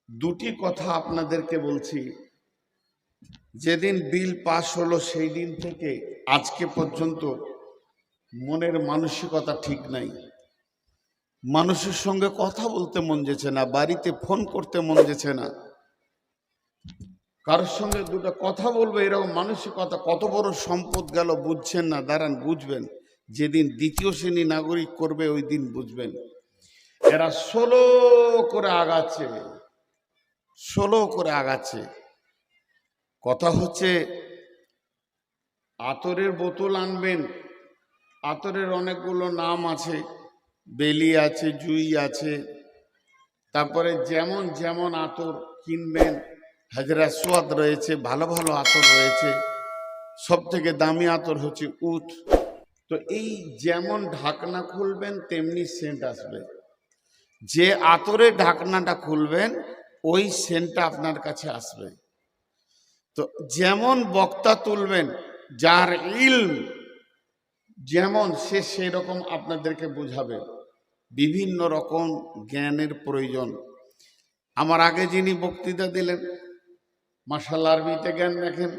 দুটি কথা আপনাদেরকে বলছি। যেদিন বিল পাস হলো সেই দিন থেকে আজকে পর্যন্ত মনের মানসিকতা ঠিক নাই। মানুষের সঙ্গে কথা বলতে মন যেছে না, বাড়িতে ফোন করতে মন যেছে না, কারোর সঙ্গে দুটো কথা বলবে এরকম মানসিকতা। কত বড় সম্পদ গেল বুঝছেন না, দাঁড়ান বুঝবেন। যেদিন দ্বিতীয় শ্রেণী নাগরিক করবে ওই দিন বুঝবেন। এরা স্লো করে আগাচ্ছে, স্লো করে আগাচ্ছে। কথা হচ্ছে আতরের বোতল আনবেন, আতরের অনেকগুলো নাম আছে, বেলি আছে, জুই আছে, তারপরে যেমন যেমন আতর কিনবেন, হাজরা সোয়াদ রয়েছে, ভালো ভালো আতর রয়েছে, সব থেকে দামি আতর হচ্ছে উট। তো এই যেমন ঢাকনা খুলবেন তেমনি সেন্ট আসবে। যে আতরের ঢাকনাটা খুলবেন ওই সেন্টটা আপনার কাছে আসবে। তো যেমন বক্তা তুলবেন, যার ইলম যেমন সে সেই রকম আপনাদেরকে বুঝাবে। বিভিন্ন রকম জ্ঞানের প্রয়োজন। আমার আগে যিনি বক্তৃতা দিলেন মাশাআল্লাহ আরবিতে জ্ঞান দেখেন,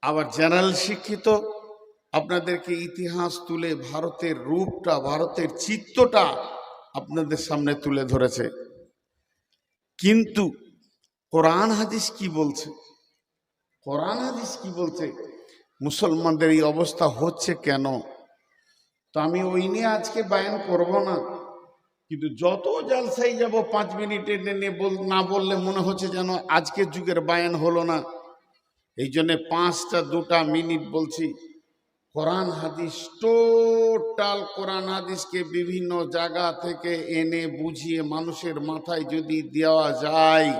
আবার জেনারেল শিক্ষিত, আপনাদেরকে ইতিহাস তুলে ভারতের রূপটা, ভারতের চিত্রটা আপনাদের সামনে তুলে ধরেছে। কিন্তু কোরআন হাদিস কি বলছে, কোরআন হাদিস কি বলছে, মুসলমানদের এই অবস্থা হচ্ছে কেন? তো আমি ওই নিয়ে আজকে বয়ান করব না, কিন্তু যত জালসাই যাব 5 মিনিটের না বললে মনে হচ্ছে যেন আজকের যুগের বয়ান হলো না। এই জন্যে 2 মিনিট বলছি। কোরআন হাদিস, টোটাল কোরআন হাদিসকে বিভিন্ন জায়গা থেকে এনে বুঝিয়ে মানুষের মাথায় যদি দেওয়া যায়,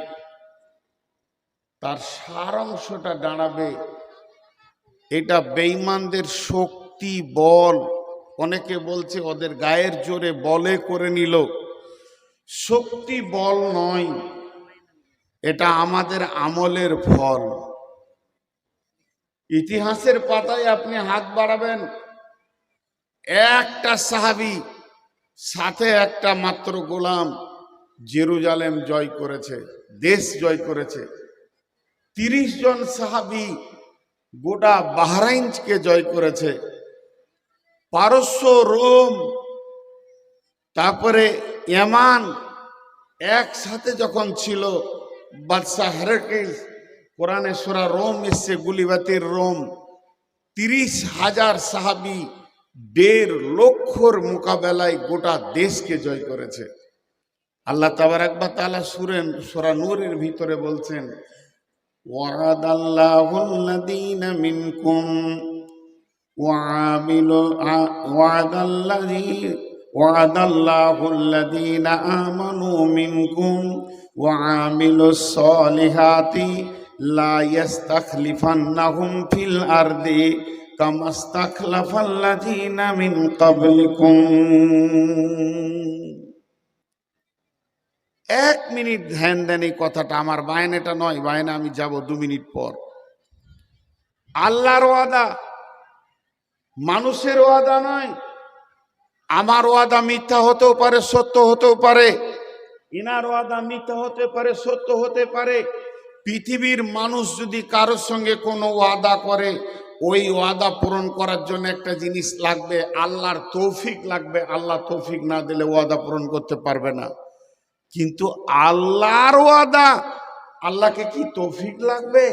তার সারাংশটা দাঁড়াবে এটা বেঈমানদের শক্তি বল। অনেকে বলছে ওদের গায়ের জোরে বলে করে নিল, শক্তি বল নয়, এটা আমাদের আমলের ফল। ইতিহাসের পাতায় আপনি হাত বাড়াবেন, একটা সাহাবী সাথে একটা মাত্র গোলাম জেরুজালেম জয় করেছে, দেশ জয় করেছে। 30 জন সাহাবী গোটা বাহরাইনকে জয় করেছে। পারস্য, রোম, তারপরে ইয়ামান একসাথে যখন ছিল, বাদশাহ হেরাক্লিস, কোরআনে সূরা রোম এসছে, গুলিবাতির রোম, 30,000 সাহাবী 1.5 লক্ষর মোকাবেলায় গোটা দেশকে জয় করেছে। আল্লাহ তাবারাক ওয়া তাআলা সূরা নূরের ভিতরে বলছেন, ওয়াদাল্লাহুল্লাযীনা মিনকুম ওয়াদাল্লাহুল্লাযীনা আমানু মিনকুম ওয়াআমিলুস সালিহাতি লা ইস্তাখলিফান্নাহুম ফিল আরদি কামাস্তাখলাফাল্লাযীনা মিন ক্বাবলিকুম। 1 মিনিট ধ্যান দেন এই কথাটা। আমার বায়ান এটা নয়, বায়ানে আমি যাব 2 মিনিট পর। আল্লাহর ওয়াদা, মানুষের ওয়াদা নয়। আমার ওয়াদা মিথ্যা হতেও পারে, সত্য হতেও পারে, ইনার ওয়াদা মিথ্যা হতে পারে, সত্য হতে পারে। পৃথিবীর মানুষ যদি কারোর সঙ্গে কোনো ওয়াদা করে, ওই ওয়াদা পূরণ করার জন্য একটা জিনিস লাগবে, আল্লাহর তৌফিক লাগবে। আল্লাহ তৌফিক না দিলে ওয়াদা পূরণ করতে পারবে না। কিন্তু আল্লাহর ওয়াদা, আল্লাহকে কি তৌফিক লাগবে?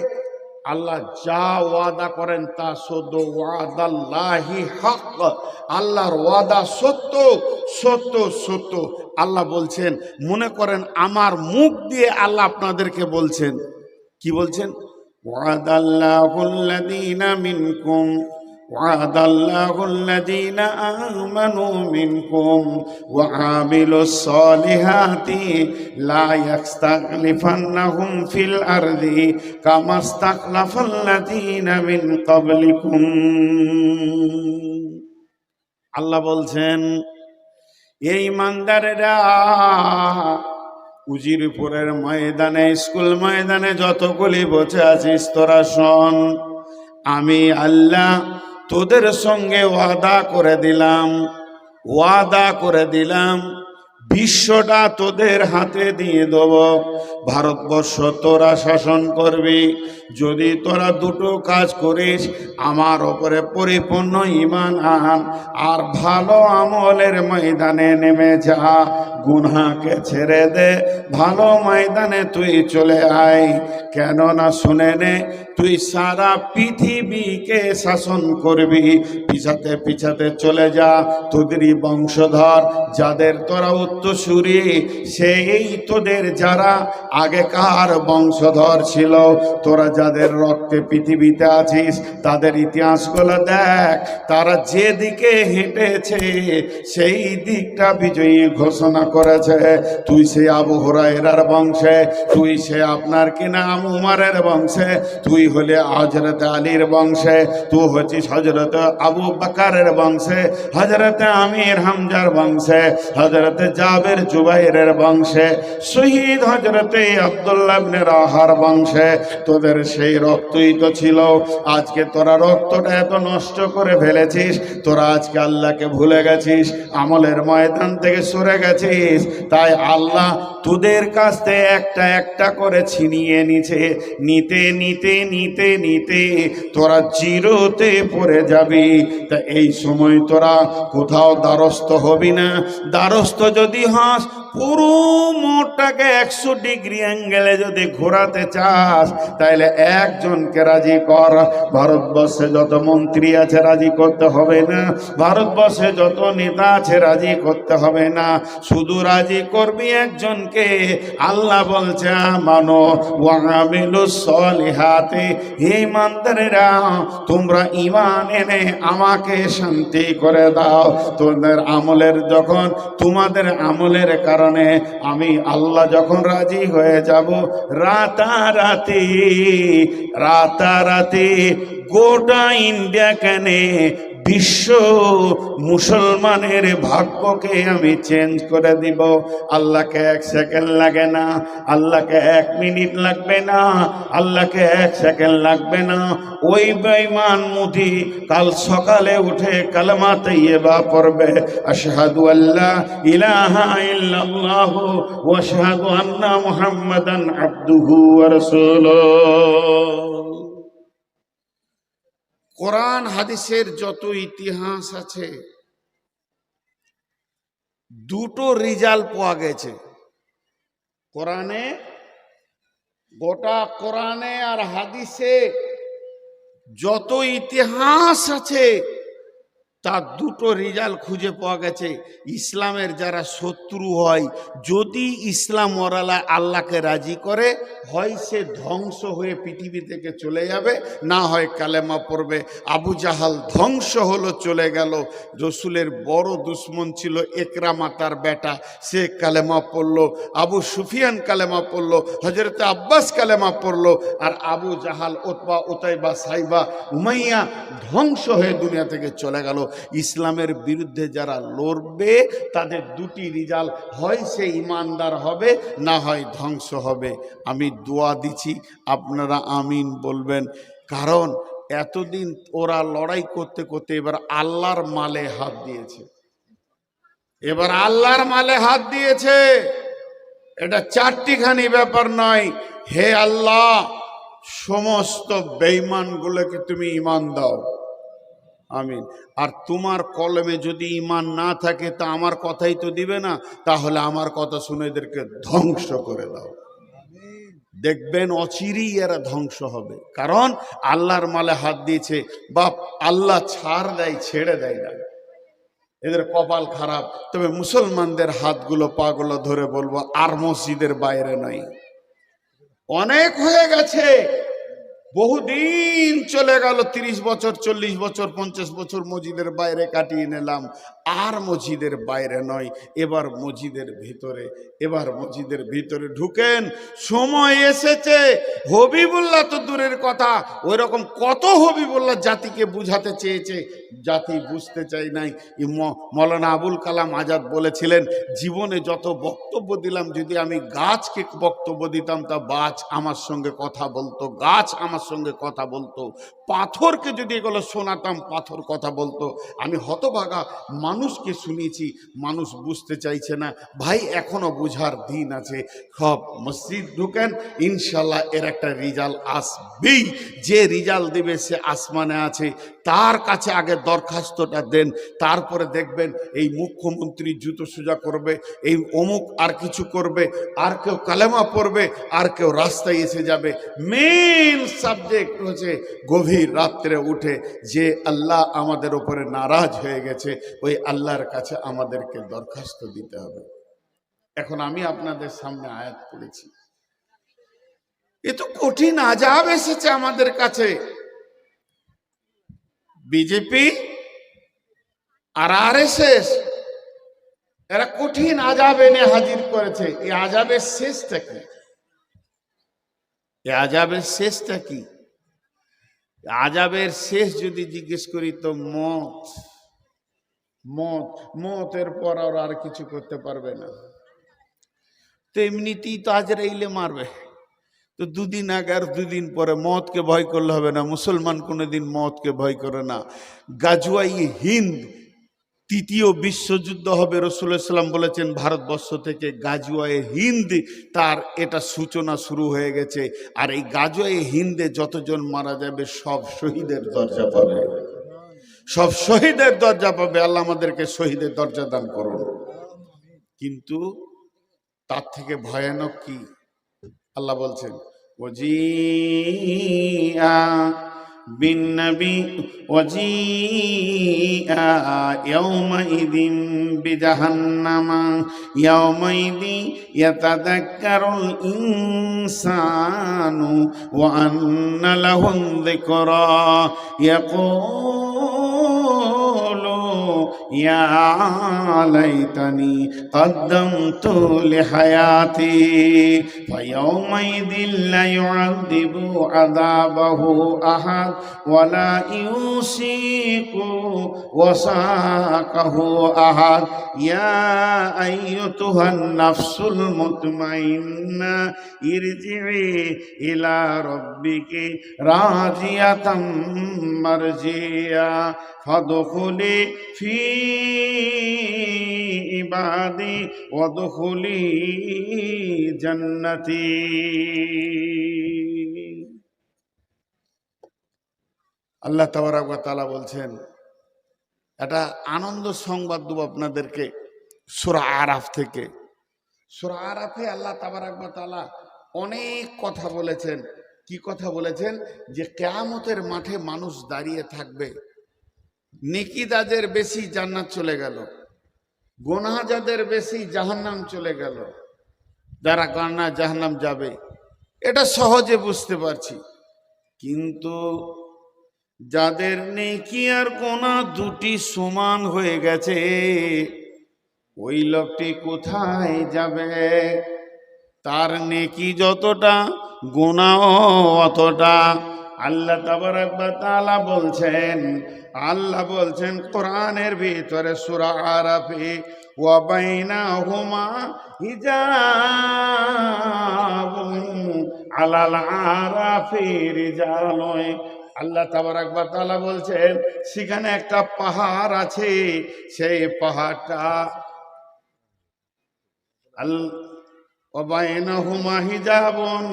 আল্লাহ যা ওয়াদা করেন তা সত্য, ওয়াদাল্লাহি হক, আল্লাহর ওয়াদা সত্য, সত্য, সত্য। আল্লাহ বলছেন, মনে করেন আমার মুখ দিয়ে আল্লাহ আপনাদেরকে বলছেন, কি বলছেন? ওয়াদাল্লাহুল্লাযীনা মিনকুম ওয়াদাল্লাহুল্লাযীনা আমানু মিনকুম ওয়া আমিলুস সালিহাতি লা ইস্তাখলিফান্নাহুম ফিল আরদি কামাস্তাখলাফাল্লাযীনা মিন ক্বাবলিকুম। আল্লাহ বলছেন, এই ইমানদারেরা উজিরপুরের ময়দানে, স্কুল ময়দানে যতগুলি বসে আছিস তোরা শোন, আমি আল্লাহ তোদের সঙ্গে ওয়াদা করে দিলাম, ওয়াদা করে দিলাম, বিশ্বটা তোদের হাতে দিয়ে দেব, ভারতবর্ষ তোরা শাসন করবি। যদি তোরা দুটো কাজ করিস, আমার ওপরে পরিপূর্ণ ঈমান আন আর ভালো আমলের ময়দানে নেমে যা, গুনাহকে ছেড়ে দে, ভালো ময়দানে তুই চলে আয়। কেননা শুনে নে, তুই সারা পৃথিবীকে শাসন করবি। পিছাতে পিছাতে চলে যা, তোদেরই বংশধর যাদের তোরা উত্তরসূরি, সেই তোদের যারা আগেকার বংশধর ছিল, তোরা যাদের রক্তে পৃথিবীতে আছিস, তাদের ইতিহাসগুলো দেখ। তারা যেদিকে হেঁটেছে সেই দিকটা বিজয়ী ঘোষণা করেছে। তুই সে আবু হুরায়রার বংশে, তুই সে আপনার কিনা উমারের বংশে, তুই হলে হযরত আলীর বংশে, তুই হচ্ছিস হযরত আবু বকরের বংশে, হযরত আমির হামজার বংশে, হযরত জাবের জুবাইরের বংশে, শহীদ হযরত আব্দুল্লাহ ইবনে রাহার বংশে। তোদের সেই রক্তই তো ছিল। আজকে তোরা রক্তটা এত নষ্ট করে ফেলেছিস, তোরা আজকে আল্লাহকে ভুলে গেছিস, আমলের ময়দান থেকে সরে গেছিস। তাই আল্লাহ তোদের কাছ থেকে একটা একটা করে ছিনিয়ে নিতে নিতে নিতে নিতে তোরা জিরোতে পড়ে যাবি। তা এই সময় তোরা কোথাও দ্বারস্থ হবি না। দ্বারস্থ যদি হস, পুরো মোটটাকে 100 ডিগ্রি অ্যাঙ্গেলে যদি ঘোরাতে চাস, তাহলে একজনকে রাজি কর। ভারতবর্ষে যত মন্ত্রী আছে রাজি করতে হবে না, ভারতবর্ষে যত নেতা আছে রাজি করতে হবে না, শুধু রাজি করবি একজনকে। আল্লাহ বলছে আমানো ওয়া আমিলুস সলিহাতি, হে ইমানদারেরা তোমরা ঈমান এনে আমাকে শান্তি করে দাও। তোমাদের আমলের যখন, তোমাদের আমলের কারণে আমি আল্লাহ যখন রাজি হয়ে যাব, রাতারাতি রাতারাতি গোটা ইন্ডিয়া কেনে বিশ্ব মুসলমানের ভাগ্যকে আমি চেঞ্জ করে দিব। আল্লাহকে 1 সেকেন্ড লাগে না, আল্লাহকে 1 মিনিট লাগবে না, আল্লাহকে 1 সেকেন্ড লাগবে না। ওই বেঈমান মুদি কাল সকালে উঠে কালেমা তাইয়্যিবা পড়বে, আশহাদু আল্লা ইলাহা ইল্লাল্লাহ ওয়া আশহাদু আন্না মুহাম্মাদান আবদুহু ওয়া রাসূলুহু। কোরআন হাদিসের যত ইতিহাস আছে, দুটো রেজাল্ট পাওয়া গেছে কোরআনে। গোটা কোরআনে আর হাদিসে যত ইতিহাস আছে, তার দুটো রেজাল্ট খুঁজে পাওয়া গেছে। ইসলামের যারা শত্রু হয়, যদি ইসলাম ওরালা আল্লাহকে রাজি করে, হয় সে ধ্বংস হয়ে পৃথিবী থেকে চলে যাবে, না হয় কালেমা পড়বে। আবু জাহাল ধ্বংস হলো, চলে গেল। রসুলের বড় দুশ্মন ছিল একরামা, তার বেটা, সে কালেমা পড়ল। আবু সুফিয়ান কালেমা পড়ল, হযরত আব্বাস কালেমা পড়ল। আর Abu Jahl, Utba, Utaiba, Shaiba, Umayya ধ্বংস হয়ে দুনিয়া থেকে চলে গেল। ইসলামের বিরুদ্ধে যারা লড়বে, তাদের দুটি রেজাল্ট, হয় সে ইমানদার হবে, না হয় ধ্বংস হবে। আমি দোয়া দিচ্ছি, আপনারা আমিন বলবেন। কারণ এতদিন ওরা লড়াই করতে করতে এবার আল্লাহর মালে হাত দিয়েছে, এবার আল্লাহর মালে হাত দিয়েছে। এটা চারটিখানি ব্যাপার নয়। হে আল্লাহ, সমস্ত বেঈমানগুলোকে তুমি ঈমান দাও, আমিন। আর তোমার কলমে যদি ঈমান না থাকে, তা আমার কথাই তো দিবে না, তাহলে আমার কথা শুনে এদেরকে ধ্বংস করে দাও। দেখবেন অচিরেই এরা ধ্বংস হবে। কারণ আল্লাহর মালে হাত দিয়েছে, বাপ আল্লাহ ছাড় দেয়, ছেড়ে দেয় না। এদের কপাল খারাপ। তবে মুসলমানদের হাতগুলো পাগুলো ধরে বলবো, আর মসজিদের বাইরে নয়। অনেক হয়ে গেছে, বহুদিন চলে গেল, 30 বছর, 40 বছর, 50 বছর মসজিদের বাইরে কাটিয়ে নিলাম। আর মসজিদের বাইরে নয়, এবার মসজিদের ভিতরে, এবার মসজিদের ভিতরে ঢুকেন। সময় এসেছে। হবিবুল্লাহ তো দূরের কথা, ওই রকম কত হবিবুল্লাহ জাতিকে বুঝাতে চেয়েছে, জাতি বুঝতে চাই নাই। মৌলানা আবুল কালাম আজাদ বলেছিলেন, জীবনে যত বক্তব্য দিলাম, যদি আমি গাছকে বক্তব্য দিতাম, তা গাছ আমার সঙ্গে কথা বলতো, গাছ আমার আমার সঙ্গে কথা বলতো, পাথরকে যদি এগুলো শোনাতাম পাথর কথা বলতো। আমি হতভাগা মানুষকে শুনিয়েছি, মানুষ বুঝতে চাইছে না। ভাই এখনো বুঝার দিন আছে। সব মসজিদ ঢুকেন, ইনশাল্লাহ এর একটা রেজাল্ট আসবেই। যে রেজাল্ট দেবে সে আসমানে আছে, তার কাছে আগে দরখাস্তটা দেন, তারপরে দেখবেন এই মুখ্যমন্ত্রী জুতো সোজা করবে, এই অমুক আর কিছু করবে, আর কেউ কালেমা পড়বে, আর কেউ রাস্তায় এসে যাবে। মেন সাবজেক্ট হচ্ছে গভীর রাত্রে উঠে যে আল্লাহ আমাদের উপরে নারাজ হয়ে গেছে, ওই আল্লাহর কাছে আমাদেরকে দরখাস্ত দিতে হবে। এখন আমি আপনাদের সামনে আয়াত পড়েছি, এ তো কঠিন আযাব এসেছে আমাদের কাছে। বিজেপি আর আরএসএস এরা কঠিন আযাব এনে হাজির করেছে। এই আযাবের শেষটা কি? এই আযাবের শেষটা কি? আযাবের শেষ যদি জিজ্ঞেস করি তো মত। মতের পর আর কিছু করতে পারবে না। তো এমনিতেই তো আজরাইলে মারবে, তো দুদিন আগে আর দুদিন পরে মতকে ভয় করলে হবে না। মুসলমান কোনোদিন মতকে ভয় করে না। গাজওয়াই হিন্দ, তৃতীয় বিশ্বযুদ্ধ হবে, রাসূলুল্লাহ সাল্লাল্লাহু আলাইহি ওয়াসাল্লাম বলেছেন ভারতবর্ষ থেকে গাজওয়ায়ে হিন্দ তার এটা সূচনা শুরু হয়ে গেছে। আর এই গাজওয়ায়ে হিন্দে যতজন মারা যাবে সব শহীদের দরজা পাবে, সব শহীদের দরজা পাবে। আল্লাহ আমাদেরকে শহীদের দরজা দান করুন। কিন্তু তার থেকে ভয়ানক কি আল্লাহ বলছেন, ওজিআ বিন্নবী ওজিআ ইয়াওমাইদিন বিজাহান্নামা ইয়াওমাইদি ইয়াতাযাক্কারুল ইনসানু ওয়া আন্না লাহুন যিকরা ইয়াকুলু ইয়া লাইতানি কদ্দামতু লিহায়াতি ফায়াওমাইদিন লা ইউআযিবু আযাবাহু আহাদ ওয়া লা ইউসিকু ওয়াসাকাহু আহাদ ইয়া আইয়ুতুহান নাফসুল মুতমাইন্না ইরজিই ইলা রাব্বিকি রাজিয়াতাম মারজিয়া ফাদখুলি ফি ইবাদি ওয়াদখুলি জান্নাতি। আল্লাহ তাবারক ওয়া তাআলা বলছেন, একটা আনন্দ সংবাদ দেব আপনাদেরকে সূরা আরাফ থেকে। সূরা আরাফে আল্লাহ তাবারক ওয়া তাআলা অনেক কথা বলেছেন। কি কথা বলেছেন? যে কিয়ামতের মাঠে মানুষ দাঁড়িয়ে থাকবে, নেকি যাদের বেশি জান্নাত চলে গেল, গুনাহ যাদের বেশি জাহান্নাম চলে গেল। যারা গান্না জাহান্নাম যাবে এটা সহজে বুঝতে পারছি, কিন্তু যাদের নেকি আর গুনাহ দুটি সমান হয়ে গেছে, ওই লোকটি কোথায় যাবে? তার নেকি যতটা গুনাহ অতটা। আল্লাহ তাবারক ওয়া তাআলা বলছেন, আল্লাহ বলছেন কোরআনের ভিতরে সূরা আরাফে, ওয়া বাইনাহুমা হিজাবুন আলাল আরাফি রিজালুন। আল্লাহ তাবারক ওয়া তাআলা বলছেন সেখানে একটা পাহাড় আছে, সেই পাহাড়টা ওয়া বাইনাহুমা হিজাবুন,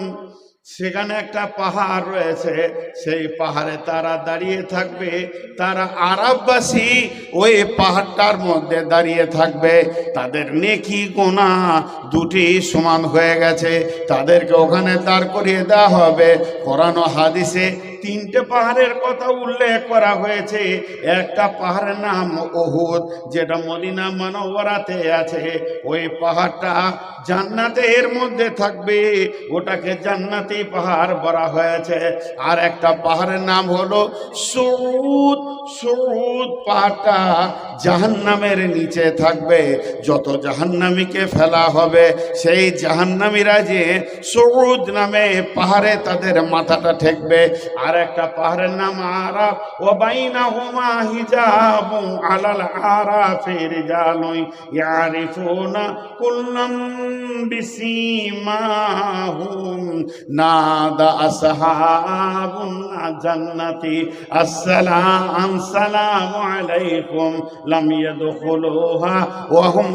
সেখানে একটা পাহাড় রয়েছে, সেই পাহাড়ে তারা দাঁড়িয়ে থাকবে। তারা আরববাসী ওই পাহাড়টার মধ্যে দাঁড়িয়ে থাকবে। তাদের নেকি গুনাহ দুটি সমান হয়ে গেছে, তাদেরকে ওখানে দাঁড় করিয়ে দেওয়া হবে। কোরআন ও হাদিসে তিনটে পাহাড়ের কথা উল্লেখ করা হয়েছে। একটা পাহাড়ের নাম উহুদ, যেটা মদিনা মুনাওয়ারাতে আছে। ওই পাহাড়টা জান্নাতের মধ্যে থাকবে, ওটাকে জান্নাতি পাহাড় বলা হয়েছে। আর একটা পাহাড়ের নাম হলো সুউদ। সুউদ পাহাড়টা জাহান্নামের নিচে থাকবে। যত জাহান্নামীকে ফেলা হবে, সেই জাহান্নামীরা যে সুউদ নামে পাহাড়ে তাদের মাথাটা ঠেকবে। আর একটা পাহাড়ের নাম আরাফ, ওয়া বাইনাহুমা হিজাবুন আলাল আরাফি রিজালুন ইয়ারিফুনা কুল্লাম বিসিমাহুম নাদা আসহাবুন জান্নাতি আসসালাম সালামু আলাইকুম লাম ইয়াদখুলুহা ওয়া হুম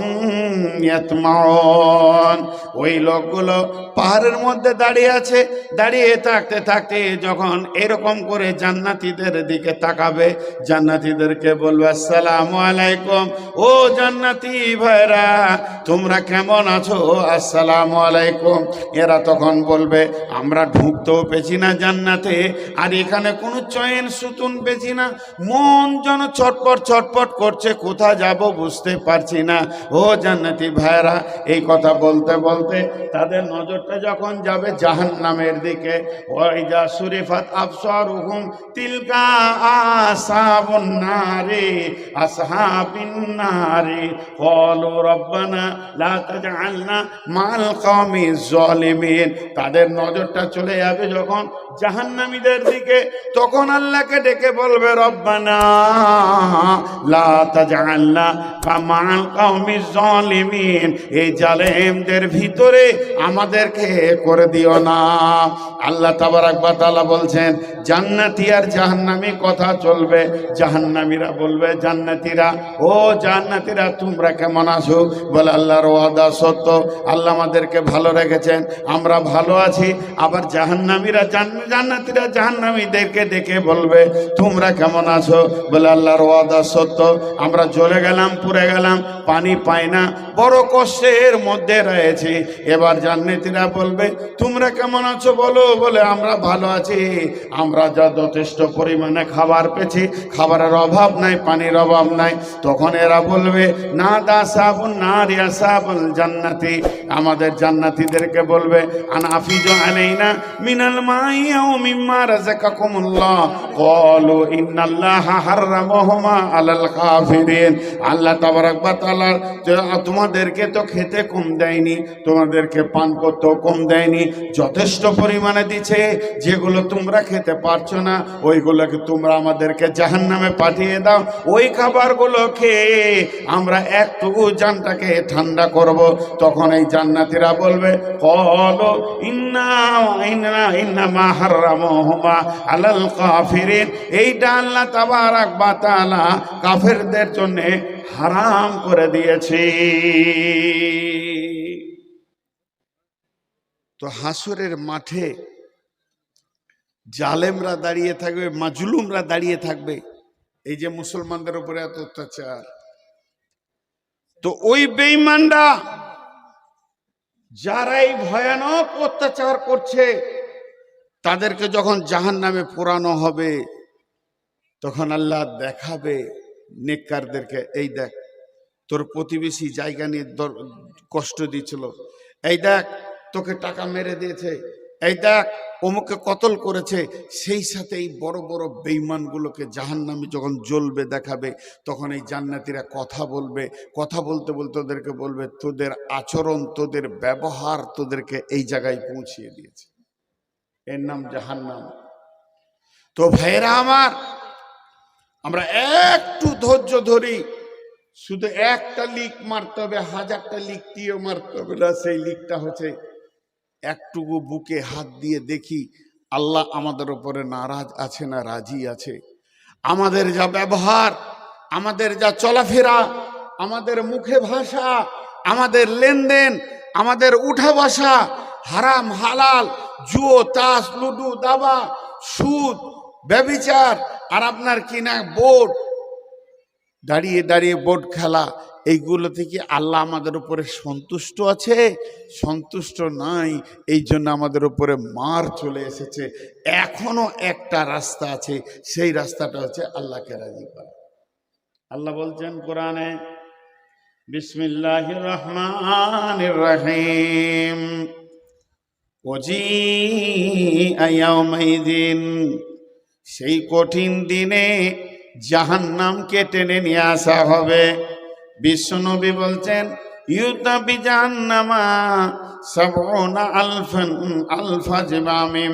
ইয়াতমাউন। ওই লোকগুলো পাহাড়ের মধ্যে দাঁড়িয়ে আছে, দাঁড়িয়ে থাকতে থাকতে যখন এরকম করে জান্নাতীদের দিকে তাকাবে, জান্নাতীদেরকে বলবে আসসালামু আলাইকুম, ও জান্নাতি ভাইরা তোমরা কেমন আছো, আসসালামু আলাইকুম। এরা তখন বলবে আমরা ঢুকতেও পেছি না জান্নাতে, আর এখানে কোনো চয়ন সুতুন পেছি না, মন যেন ছটপট ছটপট করছে, কোথা যাব বুঝতে পারছি না। ও জান্নাতি ভাইরা, এই কথা বলতে বলতে তাদের নজরটা যখন যাবে জাহান্নামের দিকে, ওই যা সুরিফাত আবসারুহুম তিলকা আসহাবুন নারি আসহাবিন নারি ক্বালু রব্বানা লা তাজআলনা মাল কওমিজ জালিমিন। তাদের নজরটা চলে যাবে যখন জাহান্নামীদের দিকে, তখন আল্লাহকে ডেকে বলবে রব্বানা লা তাজআলনা মাল কওমিজ জালিমিন, এই জালেমদের ভিতরে আমাদেরকে করে দিও না। আল্লাহ তাবারাক ওয়া তাআলা বলছেন জান্নাতি আর জাহান্নামী কথা চলবে। জাহান্নামীরা বলবে জান্নাতীরা, ও জান্নাতীরা তোমরা কেমন আছো? বলে আল্লাহর ওয়াদা সত্য, আল্লাহ আমাদেরকে ভালো রেখেছেন, আমরা ভালো আছি। আবার জাহান্নামীরা জান্নাতীরা জাহান্নামীদেরকে ডেকে বলবে তোমরা কেমন আছো? বলে আল্লাহর ওয়াদা সত্য, আমরা জ্বলে গেলাম, পুড়ে গেলাম, পানি পাই না, বড় কষ্টের মধ্যে রয়েছে। এবার জান্নাতীরা বলবে তোমরা কেমন আছো বলো? বলে আমরা ভালো আছি, আমরা যা যথেষ্ট পরিমাণে খাবার পেয়েছি, খাবারের অভাব নাই, পানির অভাব নাই। তখন এরা বলবে না দা সাবুন নারি আসহাবুল জান্নাতি, আমাদের জান্নাতীদেরকে বলবে আনাফিজু আলাইনা মিনাল মাই আও মিম্মা রাযাকাকুমুল্লাহ ক্বালু ইন্নাল্লাহা হাররামাহুমা আলাল কাফিরিন। আল্লাহ তাবারাক ওয়া তাআলা তোমাদেরকে তো খেতে কম দেয়নি, তোমাদেরকে পান করতেও কম দেয়নি, যথেষ্ট পরিমাণে দিচ্ছে। যেগুলো তোমরা খেতে পারছো না ওইগুলোকে তোমরা আমাদেরকে জাহান্নামে পাঠিয়ে দাও, ওই খাবারগুলো খেয়ে আমরা একটু জানটাকে ঠান্ডা করব। তখন এই জান্নাতীরা বলবে ক্বালু ইন্নামা হাররামাহুমা আলাল কাফিরিন, এইটা আল্লাহ তাবারাক ওয়া তাআলা কাফেরদের জন্য হারাম করে দিয়েছে। তো হাসরের মাঠে জালেমরা দাঁড়িয়ে থাকবে, মাজলুমরা দাঁড়িয়ে থাকবে, এই যে মুসলমানদের উপরে এত অত্যাচার, তো ওই বেঈমানরা যারা এই ভয়ানক অত্যাচার করছে তাদেরকে যখন জাহান্নামে পোড়ানো হবে, তখন আল্লাহ দেখাবে নেককারদেরকে, এই দেখ তোর প্রতিবেশী জায়গা নিয়ে কষ্ট দিচ্ছিল, এই দেখ তোকে টাকা মেরে দিয়েছে, এই দেখ অমুকে কতল করেছে। সেই সাথে এই বড় বড় বেঈমানগুলোকে জাহান্নামে যখন জ্বলবে দেখাবে, তখন এই জান্নাতীরা কথা বলবে, কথা বলতে বলতে ওদেরকে বলবে তোদের আচরণ, তোদের ব্যবহার তোদেরকে এই জায়গায় পৌঁছিয়ে দিয়েছে, এর নাম জাহান্নাম। তো ভাইরা আমার, আমরা একটু ধৈর্য ধরি, শুধু একটা লিক মারতে হবে, 1000টা লিক দিয়েও মারতে হবে না। সেই লিকটা হচ্ছে একটুকু বুকে হাত দিয়ে দেখি আল্লাহ আমাদের উপরে নারাজ আছে না রাজি আছে। আমাদের যা ব্যবহার, আমাদের যা চলাফেরা, আমাদের মুখে ভাষা, আমাদের লেনদেন, আমাদের উঠা বসা, হারাম হালাল, জুয়ো তাস লুডু দাবা সুদ ব্যভিচার, আর আপনার কিনা বোর্ড, দাঁড়িয়ে দাঁড়িয়ে বোর্ড খেলা, এইগুলো থেকে আল্লাহ আমাদের উপরে সন্তুষ্ট আছে? সন্তুষ্ট নাই, এই জন্য আমাদের উপরে মার চলে এসেছে। এখনো একটা রাস্তা আছে, সেই রাস্তাটা হচ্ছে আল্লাহকে রাজি করা। আল্লাহ বলছেন কোরআনে, বিসমিল্লাহির রহমানির রহিম, ওয়াজিআ ইয়াউমাইযিন, সেই কঠিন দিনে জাহান্নামকে টেনে নিয়ে আসা হবে। বিশ্বনবী বলছেন ইউতা বিজাহান্নামা সাবউনা আলফা জিমামিন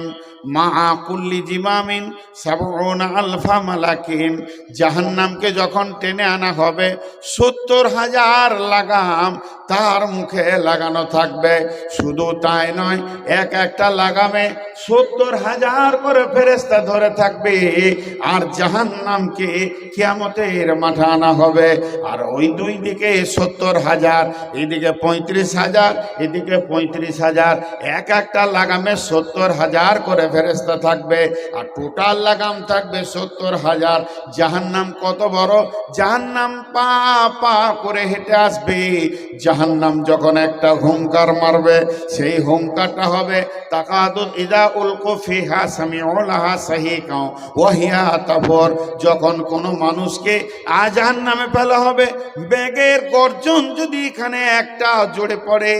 মা কুল্লি জিমামিন সাবউনা আলফা মালাকিন। জাহান্নামকে যখন টেনে আনা হবে 70,000 লাগাম তার মুখে লাগানো থাকবে। শুধু তাই নয়, এক একটা লাগামে 70,000 করে ফেরেশতা ধরে থাকবে। আর জাহান্নামকে কিয়ামতের মাঠে আনা হবে। আর ওই দুই দিকে 70,000, এদিকে 35,000, এদিকে 35,000, এক একটা লাগামে 70,000 করে ফেরেশতা থাকবে। আর টোটাল লাগাম থাকবে 70,000। জাহান্নাম কত বড়! জাহান্নাম পা পা করে হেঁটে আসবে। জাহান্নাম যখন একটা হুঙ্কার মারবে, সেই হুঙ্কারটা হবে তাকাদুত ইদা উলকু ফিহা সামিউ লাহা সাহিকা ওয়া হিয়া তাফুর। যখন কোনো মানুষকে জাহান্নামে ফেলা হবে, ব্যাগের গর্জন যদি এখানে একটা জোরে পড়ে,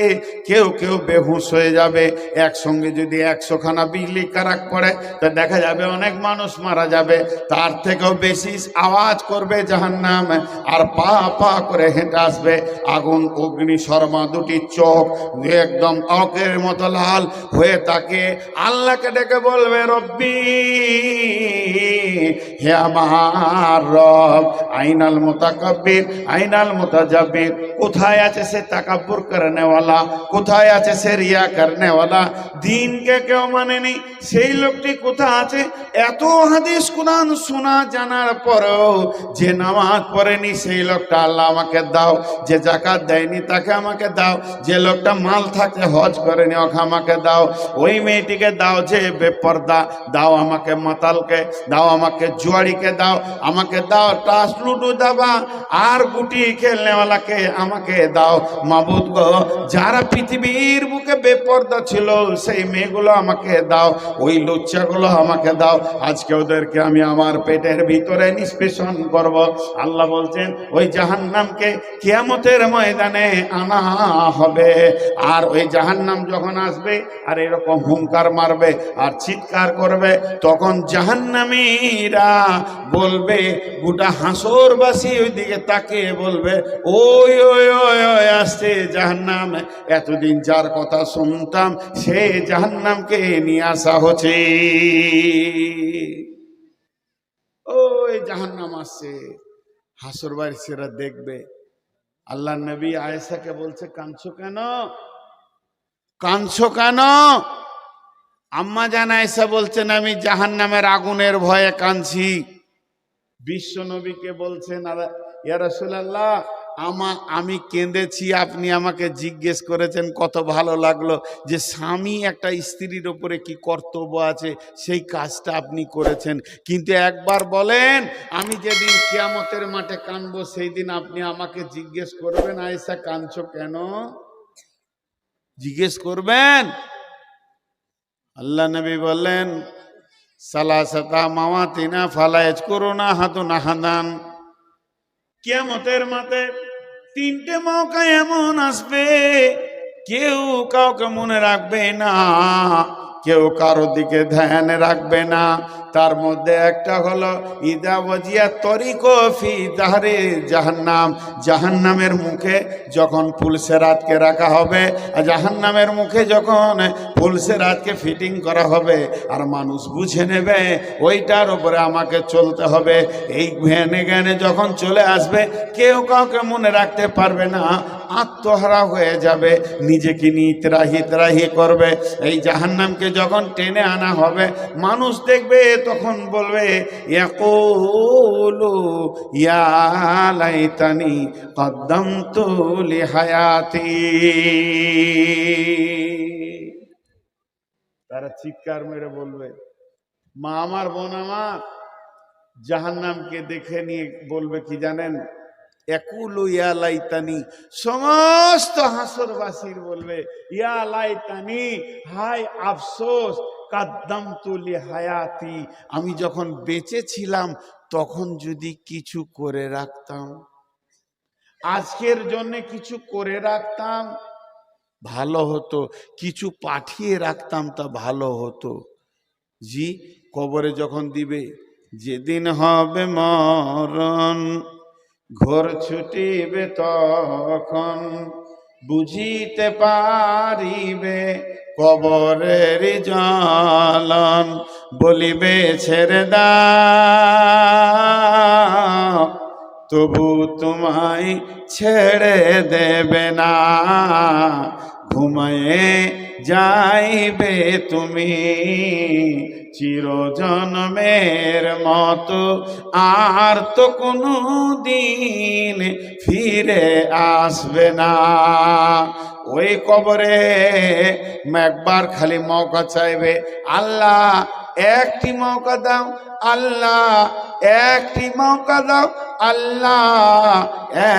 কেউ কেউ বেহুশ হয়ে যাবে। একসঙ্গে যদি 100খানা বিজলি কারাক পড়ে, তা দেখা যাবে অনেক মানুষ মারা যাবে। তার থেকেও বেশি আওয়াজ করবে জাহান্নাম, আর পা পা করে হেঁটে আসবে। আগুন অগ্নি শর্মা দুটি চোখ একদম অকের মতো লাল হয়ে তাকে আল্লাহকে ডেকে বলবে, রব্বি, হে আমার রব, আইনাল মুতাকাব্বির আইনাল মুতাজাব্বির। কোথায় আছে সে তাকাব্বুর করনেওয়ালা, কোথায় আছে সে রিয়া করনেওয়ালা? দিনকে কেউ মানেনি, সেই লোকটি কোথায় আছে? এত হাদিস কুরআন শোনা জানার পরেও যে নামাজ পড়েনি, সেই লোকটা আল্লাহ আমাকে দাও। যে যাকাত দেয়নি তাকে আমাকে দাও। যে লোকটা মাল থাকে হজ করেনি, ওকে আমাকে দাও। ওই মেয়েটিকে দাও যে বেপর্দা, দাও আমাকে মাতালকে, দাও আমাকে জুয়ারিকে, দাও আমাকে, দাও টাস লুডু দাবা আর গুটি খেলনেওয়ালাকে আমাকে দাও। মাবুদ গো, যারা পৃথিবীর বুকে বেপর্দা ছিল সেই মেয়েগুলো আমাকে দাও, ওই লুচ্চাগুলো আমাকে দাও। আজকে ওদেরকে আমি আমার পেটের ভিতরে নিষ্পেষণ করব। আল্লাহ বলছেন ওই জাহান্নামকে কিয়ামতের ময়দানে আনা হবে। আর ওই জাহান্নাম যখন আসবে আর এরকম হুঙ্কার মারবে আর চিৎকার করবে, তখন জাহান্নামীরা বলবে, গোটা হাসরবাসী ওই দিকে তাকিয়ে বলবে, ওই ওই ওই ওই আসছে জাহান্নাম। এতদিন যার কথা শুনতাম সে জাহান্নামকে নিয়ে আসা হচ্ছে। ওই জাহান্নাম আসছে, হাসরবাসীরা দেখবে। আল্লাহ নবী আয়েশাকে বলছে, কাঁদছো কেন? কাঁদছো কেন? আম্মা জান আয়েশা বলছেন, আমি জাহান্নামের আগুনের ভয়ে কাঁদছি। বিশ্ব নবীকে বলছেন, ইয়া রাসূলুল্লাহ, আমি কেঁদেছি, আপনি আমাকে জিজ্ঞেস করেছেন, কত ভালো লাগলো যে স্বামী একটা স্ত্রীর উপরে কি কর্তব্য আছে সেই কাজটা আপনি করেছেন। কিন্তু একবার বলেন, আমি যেদিন কিয়ামতের মাঠে কাঁদবো সেই দিন আপনি আমাকে জিজ্ঞেস করবেন, আয়েশা কাঁদছো কেন? জিজ্ঞেস করবেন? আল্লাহ নবী বললেন, সালাসাতা মাওয়াতিনা ফালা ইয়াজকুরুনা হাদুন আহাদান। কিয়ামতের মাঠে 3টে মৌকা এমন আসবে, কেউ কাউকে মনে রাখবে না, কেউ কারো দিকে ধ্যান রাখবে না। তার মধ্যে একটা হলো ইদা ওয়াজিয়া তরিকো ফি দাহরে জাহান্নাম। জাহান্নামের মুখে যখন ফুলসেরাতকে রাখা হবে, জাহান্নামের মুখে যখন ফুলসেরাতকে ফিটিং করা হবে আর মানুষ বুঝে নেবে ওইটার উপরে আমাকে চলতে হবে, এই জ্ঞানে জ্ঞানে যখন চলে আসবে, কেউ কাউকে মনে রাখতে পারবে না, আত্মহারা হয়ে যাবে, নিজেকে নিয়ে ত্রাহি করবে। এই জাহান্নামকে যখন টেনে আনা হবে, মানুষ দেখবে, তখন বলবে, ইয়াকুলু ইয়া লাইতানি কদ্দামতু লিহায়াতি। তারা চিৎকার মেরে বলবে, মা আমার, বোন আমার, জাহান্নামকে দেখে নিয়ে বলবে কি জানেন? একুলু ইয়া লাইতানি, সমস্ত হাসরবাসীর বলবে, ইয়া লাইতানি, হায় আফসোস, কাদ্দামতু লিহায়াতি, আমি যখন বেঁচে ছিলাম তখন যদি কিছু করে রাখতাম, আজকের জন্য কিছু করে রাখতাম ভালো হতো, কিছু পাঠিয়ে রাখতাম তা ভালো হতো। জি, কবরে যখন দিবে, যেদিন হবে মরণ, ঘোর ছুটিবে তখন, বুঝিতে পারিবে কবরের জ্বালান, বলিবে ছেড়ে দাও, তবু তোমায় ছেড়ে দেবে না। ঘুমায়ে যাইবে তুমি চিরজন্মের মতো, আর তো কোনো দিন ফিরে আসবে না। ওই কবরে একবার খালি মৌকা চাইবে, আল্লাহ একটি মৌকা দাও, আল্লাহ একটি মৌকা দাও, আল্লাহ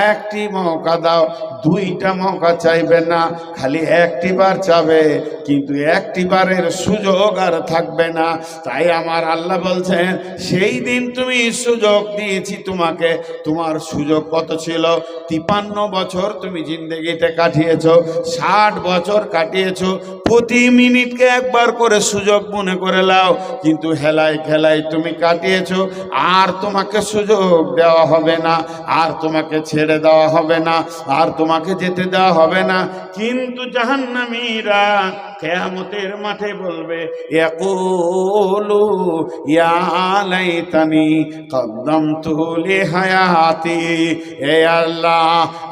একটি মৌকা দাও। দুইটা মৌকা চাইবে না, খালি একটি বার চাবে, কিন্তু একটি বারের সুযোগ আর থাকবে না। তাই আমার আল্লাহ বলছেন, সেই দিন তুমি সুযোগ দিয়েছি তোমাকে। তোমার সুযোগ কত ছিল? 53 বছর তুমি জিন্দেগিতে কাটিয়েছো, 60 বছর কাটিয়েছো। প্রতি মিনিটকে একবার করে সুযোগ মনে করে লাও, কিন্তু হেলায় খেলায় তুমি কাটিয়েছো। আর তোমাকে সুযোগ দেওয়া হবে না, আর তোমাকে ছেড়ে দেওয়া হবে না, আর তোমাকে যেতে দেওয়া হবে না। কিন্তু জাহান্নামীরা কিয়ামতের মাঠে বলবে, ইয়াকুলু ইয়া লাইতানি কদ্দামতু লিহায়াতি। হে আল্লাহ,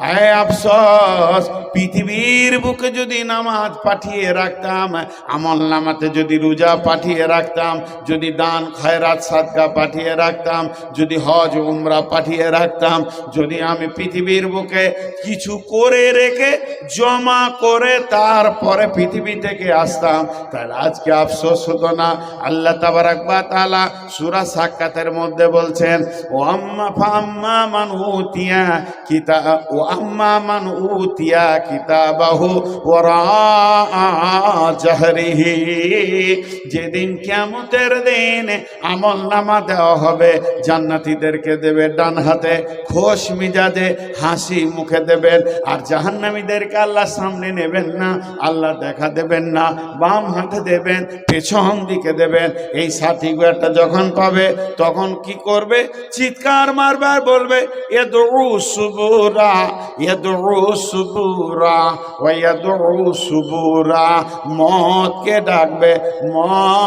হে আফসোস, পৃথিবীর বুকে যদি নামাজ পাঠিয়ে রাখতাম, আমল নামাতে যদি রোজা পাঠিয়ে রাখতাম, যদি দান খয়রাত সাদকা পাঠিয়ে রাখতাম, যদি হজ উমরা পাঠিয়ে রাখতাম, যদি আমি পৃথিবীর বুকে কিছু করে রেখে জমা করে তারপরে পৃথিবী থেকে আসতাম, তাহলে আজকে আফসোস হতো না। আল্লাহ তাবারাক ওয়া তাআলা সূরা সাক্কাতের মধ্যে বলছেন, ও আম্মা ফাম্মা মান উতিয়া কিতাব, ও আম্মা মান উতিয়া কিতাবাহু ওয়ারা জাহরিহি। যেদিন কিয়ামতের দিন আমল নামা দেওয়া হবে, জান্নাতীদেরকে দেবে ডান হাতে, খোশ মিজাজে হাসি মুখে দেবেন, আর জাহান্নামীদেরকে আল্লাহ সামনে নেবেন না, আল্লাহ দেখা দেবেন না, বাম হাতে দেবেন, পেছন দিকে দেবেন। এই সার্টিফিকেটটা যখন পাবে তখন কি করবে? চিৎকার মারবে আর বলবে, ইয়াদউ সুবুরা, ইয়াদউ সুবুরা, ওয়া ইয়াদউ সুবুরা। মতকে ডাকবে, মত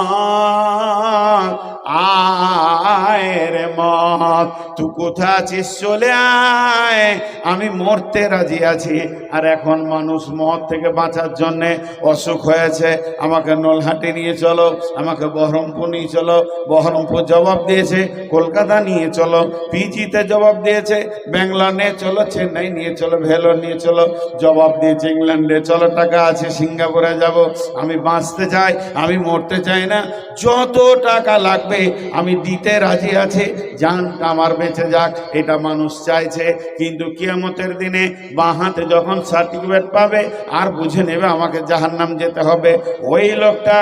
আয় রে মত, তুই কোথা আছিস? চলে আয়, আমি মরতে রাজি আছি। আর এখন মানুষ মত থেকে বাঁচার জন্যে অসুখ হয়েছে, আমাকে নলহাটি নিয়ে চলো, আমাকে বহরমপুর নিয়ে চলো। বহরমপুর জবাব দিয়েছে, কলকাতা নিয়ে চলো। পিজিতে জবাব দিয়েছে, ব্যাঙ্গালোর নিয়ে চলো, চেন্নাই নিয়ে চলো, ভেলোর নিয়ে চলো। জবাব দিয়েছে ইংল্যান্ডে, চলো টাকা আছে সিঙ্গাপুরে যাব। আমি বাঁচতে চাই, আমি মরতে চাই না, যত টাকা লাগবে আমি দিতে রাজি আছি, জান আমার বেঁচে যাক, এটা মানুষ চাইছে। কিন্তু কিয়ামতের দিনে বাঁ হাতে যখন সার্টিফিকেট পাবে আর বুঝে নেবে আমাকে জাহান্নাম যেতে হবে, ওই লোকটা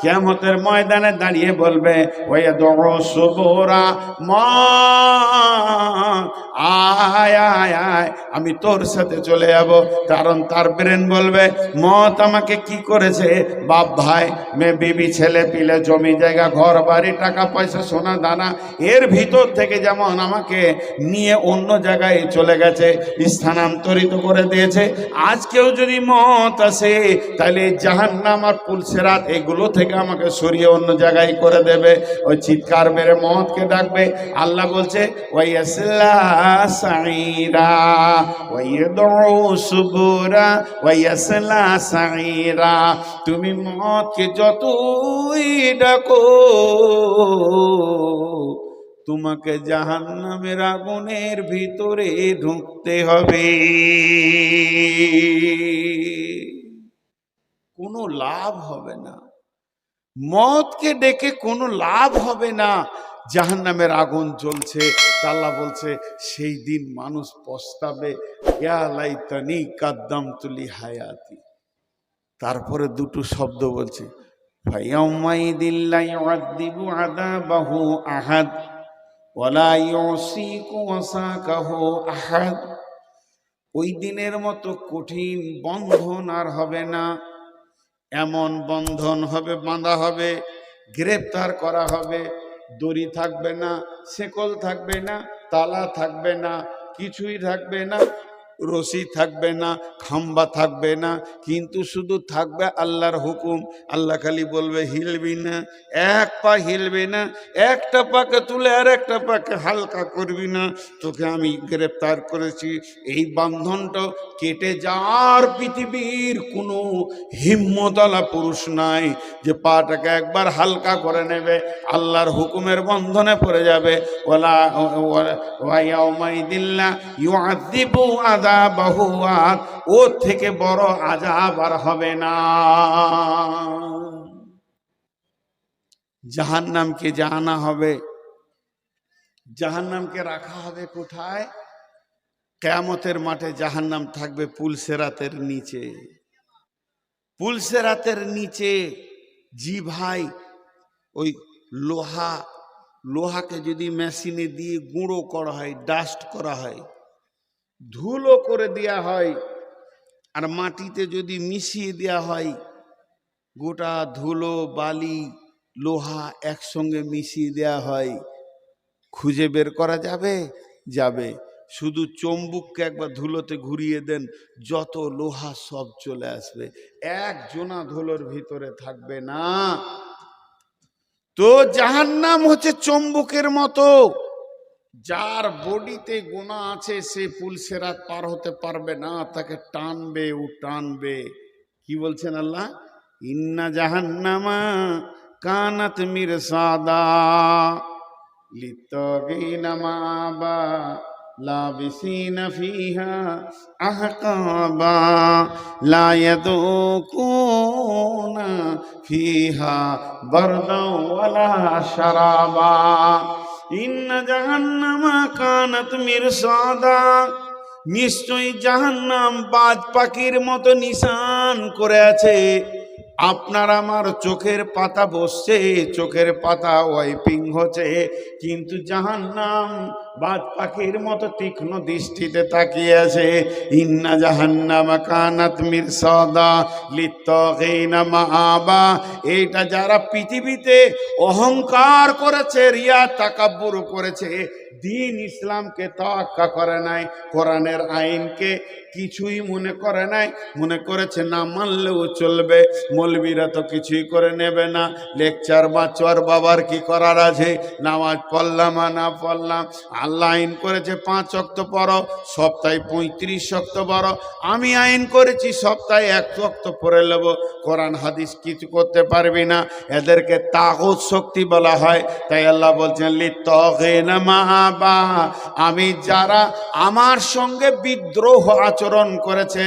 কিয়ামতের ময়দানে দাঁড়িয়ে বলবে, ওয়া দউ সুবুরা, মা আয় আয় আয়, আমি তোর সাথে চলে যাব। কারণ তার ব্রেন বলবে, মত আমাকে কি করেছে? বাপ ভাই মেয়ে বিবি ছেলে পিলে জমি জায়গা ঘর বাড়ি টাকা পয়সা সোনা দানা, এর ভিতর থেকে যেমন আমাকে নিয়ে অন্য জায়গায় চলে গেছে, স্থানান্তরিত করে দিয়েছে। আজকেও যদি মত আসে, তাহলে জাহান্নাম আর পুলসেরাত এগুলো থেকে আমাকে সরিয়ে অন্য জায়গায় করে দেবে। ওই চিৎকার মেরে মতকে ডাকবে। আল্লাহ বলছে, ওয়াইয়াসলা সাইরা, ওয়াইয়াদউ সুবুরা, ওয়াইয়াসলা সাইরা। তুমি মতকে যতই ডাকো, তোমাকে জাহান্নামের আগুনের ভিতরে ঢুকতে হবে। কোনো লাভ হবে না, মতকে ডেকে কোনো লাভ হবে না। জাহান্নামের আগুন জ্বলছে, আল্লাহ বলছে সেই দিন মানুষ পস্তাবে, ইয়া লাইতানি কাদ্দামতু লিহায়াতি। তারপরে দুটো শব্দ বলছে, ফায়াউমাইদিল লা ইউআযযিবু আযাবাহু আহাদ ওয়া লা ইউসিকু ওয়াসাকাহু আহাদ। ওই দিনের মতো কঠিন বন্ধন আর হবে না। এমন বন্ধন হবে, বাঁধা হবে, গ্রেফতার করা হবে, দড়ি থাকবে না, শেকল থাকবে না, তালা থাকবে না, কিছুই থাকবে না। রশি থাকবে না, খাম্বা থাকবে না, কিন্তু শুধু থাকবে আল্লাহর হুকুম। আল্লাহ খালি বলবে হিলবি না, এক পা হিলবে না, একটা পাকে তুলে আর একটা পাকে হালকা করবি না, তোকে আমি গ্রেপ্তার করেছি। এই বন্ধনটা কেটে যাওয়ার পৃথিবীর কোনো হিম্মতওয়ালা পুরুষ নাই যে পাটাকে একবার হালকা করে নেবে, আল্লাহর হুকুমের বন্ধনে পড়ে যাবে। ওয়ালা ওয়াইয়াউমাইদিল্লা ইউআযিবু আযাবাহু, ওর থেকে বড় আযাব আর হবে না। জাহান্নামকে জানা হবে, জাহান্নামকে রাখা হবে কোথায়? কিয়ামতের মাঠে জাহান্নাম থাকবে পুলসেরাতের নিচে। পুলসেরাতের নিচে, জি ভাই, ওই লোহাকে যদি মেশিনে দিয়ে গুঁড়ো করা হয়, ডাস্ট করা হয়, ধুলো করে দেওয়া হয়, আর মাটিতে যদি মিশিয়ে দেওয়া হয়, গোটা ধুলো বালি লোহা একসঙ্গে মিশিয়ে দেওয়া হয়, খুঁজে বের করা যাবে? যাবে। শুধু চুম্বককে একবার ধুলোতে ঘুরিয়ে দেন, যত লোহা সব চলে আসবে, এক জোনা ধুলোর ভিতরে থাকবে না। তো জাহান্নাম হচ্ছে চুম্বকের মতো, যার বডিতে গোনা আছে সে পুলসেরাত পার হতে পারবে না, তাকে টানবে, ও টানবে। কি বলছেন আল্লাহ? ইন্না জাহান্নামা কানাত মিরসাদা লিত্তাগিনা মাআবা লাবিসিনা ফিহা আহকাবা লা ইয়াদুকুনা ফিহা বারদাও ওয়ালা শারাবা। ইন্না জাহান্নামা কানাত মিরসাদা, নিশ্চয়ই জাহান্নাম বাজ পাখির মতো নিশান করে আছে। আপনার আমার চোখের পাতা বসছে, চোখের পাতা ওয়াইপিং হচ্ছে, কিন্তু জাহান্নাম বাজ পাখির মতো তীক্ষ্ণ দৃষ্টিতে তাকিয়ে আছে। ইন্না জাহান্নামা কানাত মিরসাদা লিত্তাগিনা মাআবা। এইটা যারা পৃথিবীতে অহংকার করেছে, রিয়া তাকাব্বুর করেছে, দিন ইসলামকে তোয়াক্কা করে নাই, কোরআনের আইনকে কিছুই মনে করে নাই, মনে করেছে না মানলেও চলবে, মৌলবীরা তো কিছুই করে নেবে না, লেকচার বাঁচোয়ার বাবার কি করার আছে, নামাজ পড়লাম আর না পড়লাম, আল্লাহ আইন করেছে 5 ওয়াক্ত পড়ো, সপ্তাহে 35 ওয়াক্ত পড়ো, আমি আইন করেছি সপ্তাহে 1 ওয়াক্ত পড়ে নেব, কোরআন হাদিস কিছু করতে পারবি না। এদেরকে তাগুত শক্তি বলা হয়। তাই আল্লাহ বলছেন লিত্তাগিনা মাআবা, আমি যারা আমার সঙ্গে বিদ্রোহ আচরণ করেছে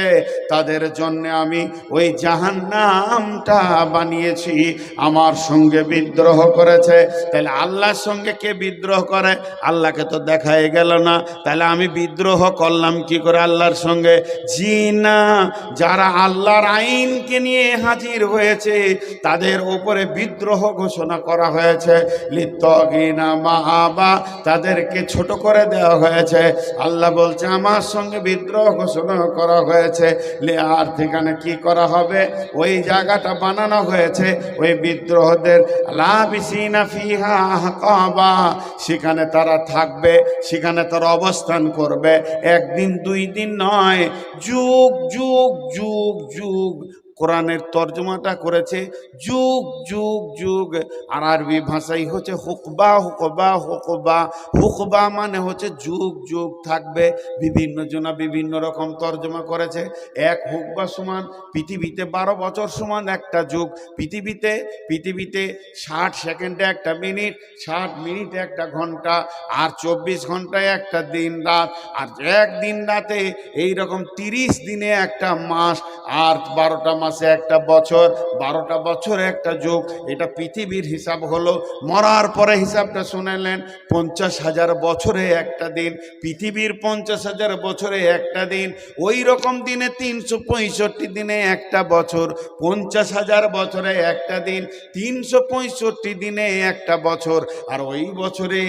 তাদের জন্য আমি ওই জাহান্নামটা বানিয়েছি। আমার সঙ্গে বিদ্রোহ করেছে, তাহলে আল্লাহর সঙ্গে কে বিদ্রোহ করে? আল্লাহকে তো দেখাই গেল না, তাহলে আমি বিদ্রোহ করলাম কি করে আল্লাহর সঙ্গে? জি না, যারা আল্লাহর আইনকে নিয়ে হাজির হয়েছে তাদের উপরে বিদ্রোহ ঘোষণা করা হয়েছে। লিত্তাগিনা মাআবা, তাদেরকে ছোট করে দেওয়া হয়েছে। আল্লাহ বলছে আমার সঙ্গে বিদ্রোহ ঘোষণা করা হয়েছে। আর সেখানে কি করা হবে? ওই জায়গাটা বানানো হয়েছে ওই বিদ্রোহদের, লাবিসিনা ফিহা আহকাবা, সেখানে তারা থাকবে, সেখানে তারা অবস্থান করবে, 1 দিন 2 দিন নয়, যুগ যুগ যুগ যুগ। কোরআনের তর্জমাটা করেছে যুগ যুগ যুগ, আর আরবি ভাষাই হচ্ছে হুকবা হুকবা হুকবা। হুকবা মানে হচ্ছে যুগ যুগ থাকবে। বিভিন্ন জনা বিভিন্ন রকম তর্জমা করেছে। 1 হুকবা সমান পৃথিবীতে 12 বছর সমান একটা যুগ। পৃথিবীতে 60 সেকেন্ডে 1 মিনিট, 60 মিনিটে 1 ঘন্টা, আর 24 ঘন্টায় 1 দিন রাত, আর 1 দিন রাতে এইরকম 30 দিনে 1 মাস, আর 12টা মাসে 1 বছর, 12টা বছরে 1 যুগ। এটা পৃথিবীর হিসাব হলো। মরার পরে হিসাবটা শুনেলেন, 50,000 বছরে 1 দিন, পৃথিবীর 50,000 বছরে 1 দিন। ওই রকম দিনে 365 দিনে 1 বছর, 50,000 বছরে 1 দিন, 365 দিনে 1 বছর, আর ওই বছরে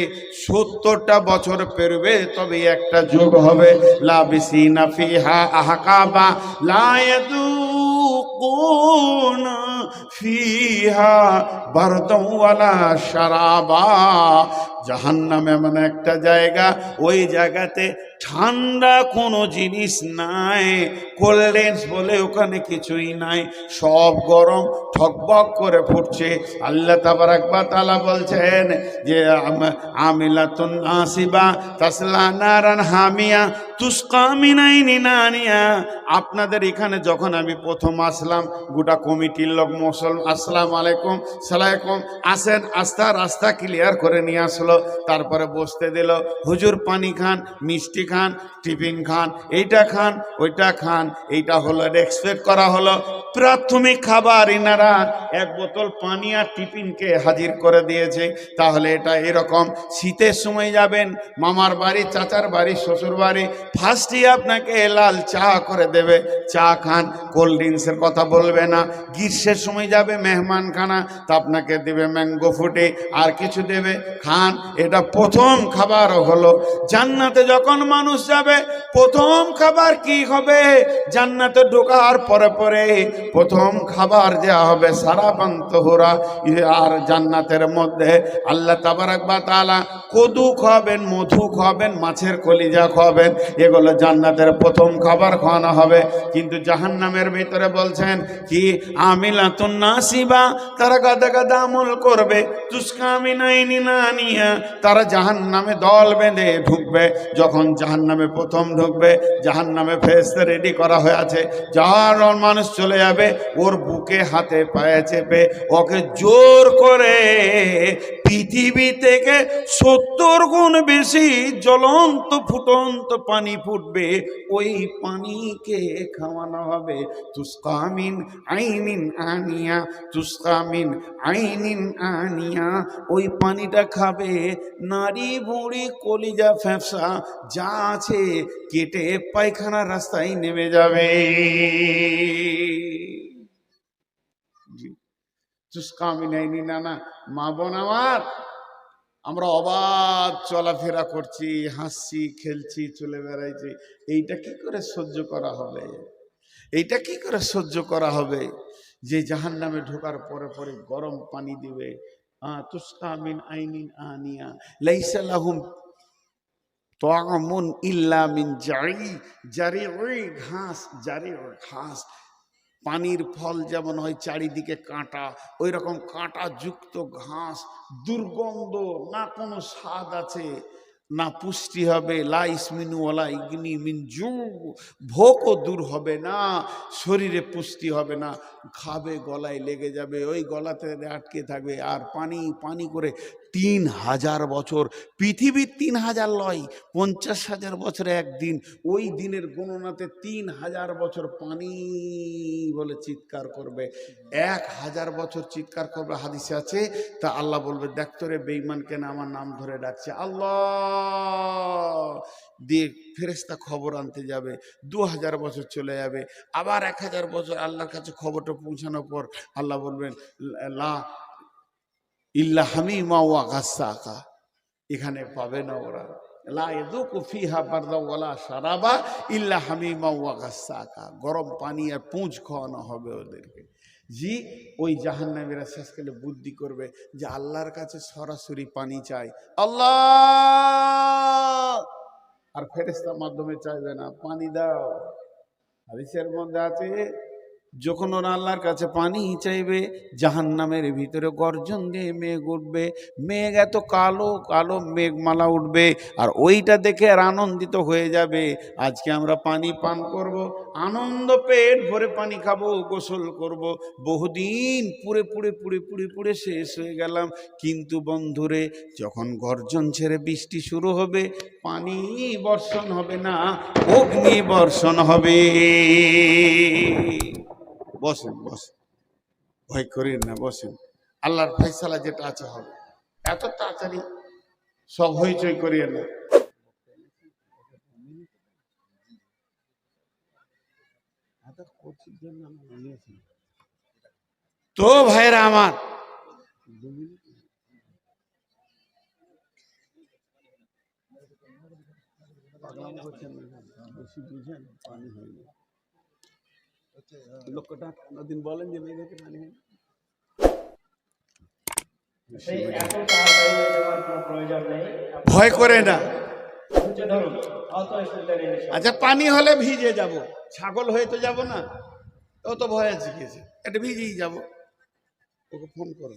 70টা বছর পেরবে তবে 1 যুগ হবে। লাবিসিনা ফিহা আহকাবা লা ইয়াদুকুনা ফিহা বারদাও ওয়ালা শারাবা। জাহান্নাম এমন একটা জায়গা, ওই জায়গাতে ঠান্ডা কোনো জিনিস নাই, কোল্ড ড্রিঙ্কস বলে ওখানে কিছুই নাই, সব গরম ঠকবক করে ফুটছে। আল্লাহ তাবারাক ওয়া তাআলা বলছেন যে আমিলাতুন নাসিবা তাসলা নারান হামিয়া তুসকা মিন আইনিন আনিয়া। আপনাদের এখানে যখন আমি প্রথম আসলাম, গোটা কমিটির লোক মুসলমান আসসালামু আলাইকুম সালাইকুম আসেন, রাস্তা ক্লিয়ার করে নিয়ে আসলো, তারপরে বসতে দিল, হুজুর পানি খান, মিষ্টি খান, টিফিন খান, এইটা খান, ওইটা খান, এইটা হলো এক্সপেক্ট করা হলো প্রাথমিক খাবার। ইনারা এক বোতল পানি আর টিফিনকে হাজির করে দিয়েছে। তাহলে এটা এরকম, শীতের সময় যাবেন মামার বাড়ি, চাচার বাড়ি, শ্বশুর বাড়ি, ফার্স্টই আপনাকে লাল চা করে দেবে, চা খান, কোল্ড ড্রিঙ্কসের কথা বলবে না। গ্রীষ্মের সময় যাবে মেহমানখানা, তা আপনাকে দেবে ম্যাঙ্গো ফুটে আর কিছু দেবে, খান। এটা প্রথম খাবার হলো। জান্নাতে যখন মানুষ যাবে প্রথম খাবার কি হবে? জান্নাতে ঢোকার পরে পরে প্রথম খাবার দেওয়া হবে সারাবান তহুরা। আর জান্নাতের মধ্যে আল্লাহ তাবারাক ওয়া তাআলা কদু খাবেন, মধু খাবেন, মাছের কলিজা খাবেন, এগুলো জান্নাতের প্রথম খাবার খাওয়ানো হবে। কিন্তু জাহান্নামের ভিতরে বলছেন কি আমিলাতুন নাসিবা, তারা গাদা গাদা আমল করবে, তুসকা মিন আইনিন আনিয়া, তারা জাহান্নামে দল বেঁধে ঢুকবে। যখন জাহান্নামে প্রথম ঢুকবে, জাহান্নামে ফেরেশতা রেডি করা হয়ে আছে, যার মানুষ চলে যাবে, ওর বুকে হাতে পায়ে চেপে ওকে জোর করে পৃথিবী থেকে 70 গুণ বেশি জ্বলন্ত ফুটন্ত পানি ফুটবে, ওই পানিকে খাওয়ানো হবে। তুসকা মিন আইনিন আনিয়া, তুসকা মিন আইনিন আনিয়া, ওই পানিটা খাবে নারী বুড়ি কলিজা ফ্যাপসা যা আছে কেটে পায়খানার রাস্তায় নেমে যাবে। তুসকা মিন আইনিন আনা। মা বোন আমার, আমরা অবাধ চলাফেরা করছি, হাসছি, খেলছি, চলে বেড়াইছি, এইটা কি করে সহ্য করা হবে? এইটা কি করে সহ্য করা হবে যে জাহান্নামে ঢোকার পরে পরে গরম পানি দিবে? তুসকা মিন আইনিন আনিয়া লাইসা লাহুম তাআমুন ইল্লা মিন জারি ঘাস, জারি ঘাস। পানির ফল যেমন হয় চারিদিকে কাঁটা, ওই রকম কাঁটা যুক্ত ঘাস, দুর্গন্ধ, না কোনো স্বাদ আছে, না পুষ্টি হবে। লা ইসমিনু ওয়ালা ইগনি মিন জু, ভোকও দূর হবে না, শরীরে পুষ্টি হবে না, খাবে গলায় লেগে যাবে, ওই গলাতে আটকে থাকবে। আর পানি পানি করে 3000 বছর, পৃথিবীর 3000 লয়, 50,000 বছরে একদিন, ওই দিনের গণনাতে 3000 বছর পানি বলে চিৎকার করবে। 1000 বছর চিৎকার করবে, হাদিসে আছে। তা আল্লাহ বলবে, দেখ তোরে বেঈমান কেন আমার নাম ধরে ডাকছে, আল্লাহ দিয়ে ফেরেশতা খবর আনতে যাবে। 2000 বছর চলে যাবে, আবার 1000 বছর আল্লাহর কাছে খবরটা পৌঁছানোর পর আল্লাহ বলবেন লা ইল্লা হামিমা ওয়া গাসসাকা, এখানে পাবে না ওরা, লা ইয়াযুকু ফিহা বারদা ওয়ালা শারাবা ইল্লা হামিমা ওয়া গাসসাকা, গরম পানি আর পুঁজ খাওয়ানো হবে ওদেরকে। জি, ওই জাহান্নামীরা শেষকালে বুদ্ধি করবে যে আল্লাহর কাছে সরাসরি পানি চাই, আল্লাহ, আর ফেরেশতার মাধ্যমে চাইবে না, পানি দাও। হাদিসের মধ্যে আছে, যখন ওরা আল্লাহর কাছে পানি চাইবে, জাহান্নামের ভিতরে গর্জন দিয়ে মেঘ উঠবে, মেঘ এত কালো কালো মেঘমালা উঠবে, আর ওইটা দেখে আর আনন্দিত হয়ে যাবে, আজকে আমরা পানি পান করব, আনন্দ পেট ভরে পানি খাবো, গোসল করব। বহুদিন পুড়ে পুড়ে পুড়ে পুড়ে পুড়ে শেষ হয়ে গেলাম, কিন্তু বন্ধুরে যখন গর্জন ছেড়ে বৃষ্টি শুরু হবে, পানি বর্ষণ হবে না, অগ্নি বর্ষণ হবে। বসেন বসেন, ভয় করেন না, বসেন, আল্লাহর ফয়সালা যেটা আছে হবে। এত তাড়াতাড়ি সব হইচই করিয়ে না। তো ভাইরা আমার, লোকটা দিন বলেন যে মেয়েদেরকে পানি হয়, সেই এত তাড়াতাড়ি হয়ে যাওয়ার কোনো প্রয়োজন নেই। ভয় করে না। ধৈর্য ধরুন, অত সুন্দর ইনশাআল্লাহ। আচ্ছা, পানি হলে ভিজে যাব, ছাগল হয়ে তো যাব না, ও তো ভয় আছে, কি আছে, এটা ভিজেই যাব। ওকে ফোন করো।